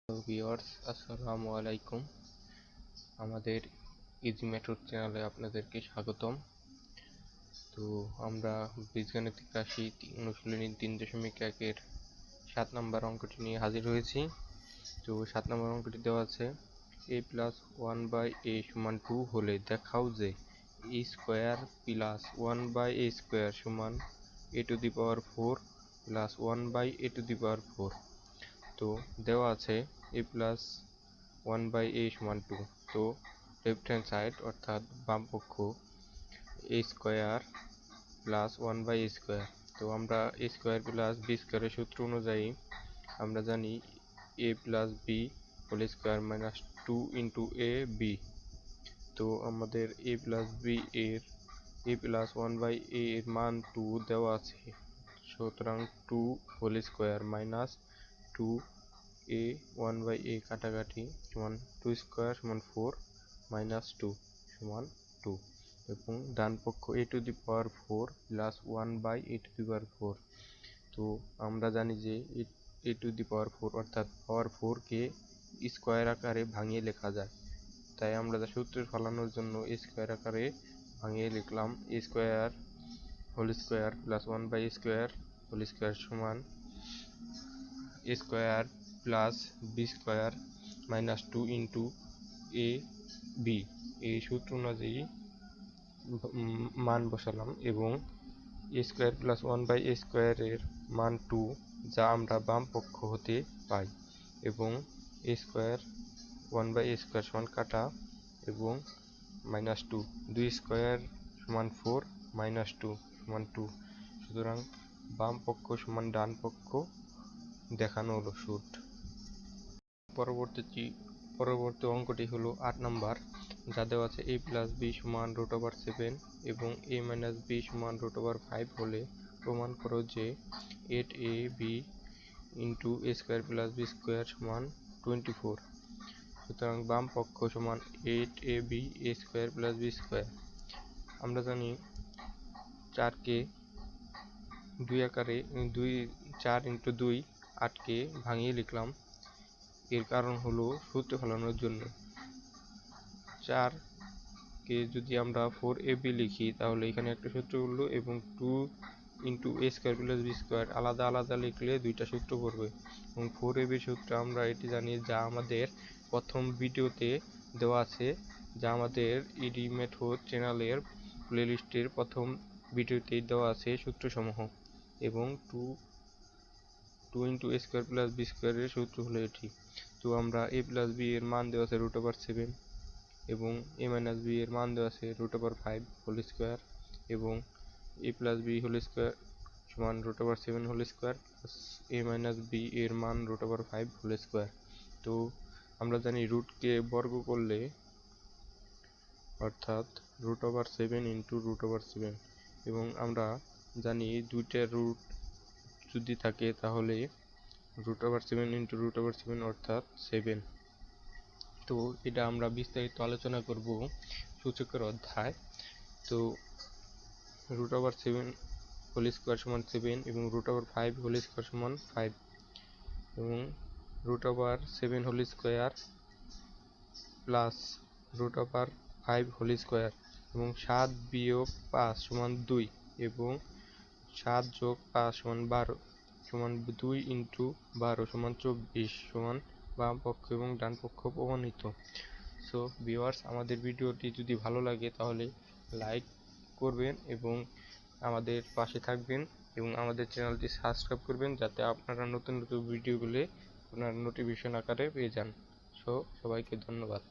Hello viewers, আসসালামু আলাইকুম। আমাদের ইজি মেথড চ্যানেলে আপনাদেরকে স্বাগতম। তো আমরা বীজগাণিতিক রাশি অনুশীলনী 3.1-এর 7 নম্বর অঙ্কটি নিয়ে হাজির হয়েছি। তো 7 নম্বর অঙ্কটি দেওয়া আছে a + 1/a = 2 হলে দেখাও যে a² + 1/a² = a⁴ + 1/a⁴। তো দেওয়া আছে a + 1/a = 2। তো লেফট হ্যান্ড সাইড অর্থাৎ বাম পক্ষ a² + 1/a²। তো আমরা a² + b² এর সূত্র অনুযায়ী আমরা জানি a + b² - 2 × ab। তো আমাদের a + b এর a + 1/a এর মান 2 দেওয়া আছে, সুতরাং 2² - 2a 1/a কাটাকাটি সমান 2² = 4 - 2 = 2 এবং ডান পক্ষ a⁴ + 1/a⁴। তো আমরা জানি যে a⁴ অর্থাৎ পাওয়ার 4 কে স্কয়ার আকারে ভাঙিয়ে লেখা যায়, তাই আমরা সূত্র ফলানোর জন্য স্কয়ার আকারে ভাঙিয়ে লিখলাম a² + 1/a² সমান a² + b² - 2 × ab। এই সূত্র অনুযায়ী মান বসালাম এবং a² + 1/a² এর মান 2, যা আমরা বাম পক্ষ হতে পাই, এবং a² 1/a² সমান কাটা এবং -2, 2² = 4 - 2 = 2। সুতরাং বাম পক্ষ সমান ডান পক্ষ দেখানো হলো শুট। পরবর্তী অঙ্কটি হলো 8 নম্বর, যা দেওয়া আছে a + b = √7 এবং a - b = √5 হলে প্রমাণ করো যে 8ab × a² + b² = 24। সুতরাং বাম পক্ষ সমান 8ab a² + b²। আমরা জানি 4 কে 4 × 2 8কে ভাঙিয়ে লিখলাম। এর কারণ হলো সূত্র ফলানোর জন্য। 4 কে যদি আমরা 4ab লিখি তাহলে এখানে একটা সূত্র করলো এবং 2 × a² + b² আলাদা আলাদা লিখলে দুইটা সূত্র পড়বে, এবং 4ab সূত্র আমরা এটি জানি, যা আমাদের প্রথম ভিডিওতে দেওয়া আছে, যা আমাদের ইজি মেথড চ্যানেলের প্লেলিস্টের প্রথম ভিডিওতেই দেওয়া আছে সূত্রসমূহ। এবং 2 × a² + b² এর সূত্র হলো এটি। তো আমরা a + b এর মান দেওয়া আছে √7 এবং a - b এর মান দেওয়া আছে √5² এবং a + b² সমান √7² a - b এর মান √5²। তো আমরা জানি রুটকে বর্গ করলে অর্থাৎ √7 × √7, এবং আমরা জানি দুইটা রুট যদি থাকে তাহলে √7 × √7 অর্থাৎ 7। তো এটা আমরা বিস্তারিত আলোচনা করব সূচকের অধ্যায়। তো √7² = 7 এবং √5² = 5 এবং √7² প্লাস √5² এবং 7 - 5 = 2 এবং 7 + 5 = 12 2 × 12 = 24 বাম পক্ষ এবং ডান পক্ষ প্রমাণিত। সো ভিউয়ার্স, আমাদের ভিডিওটি যদি ভালো লাগে তাহলে লাইক করবেন এবং আমাদের পাশে থাকবেন এবং আমাদের চ্যানেলটি সাবস্ক্রাইব করবেন, যাতে আপনারা নতুন নতুন ভিডিওগুলো আপনার নোটিফিকেশন আকারে পেয়ে যান। সো সবাইকে ধন্যবাদ।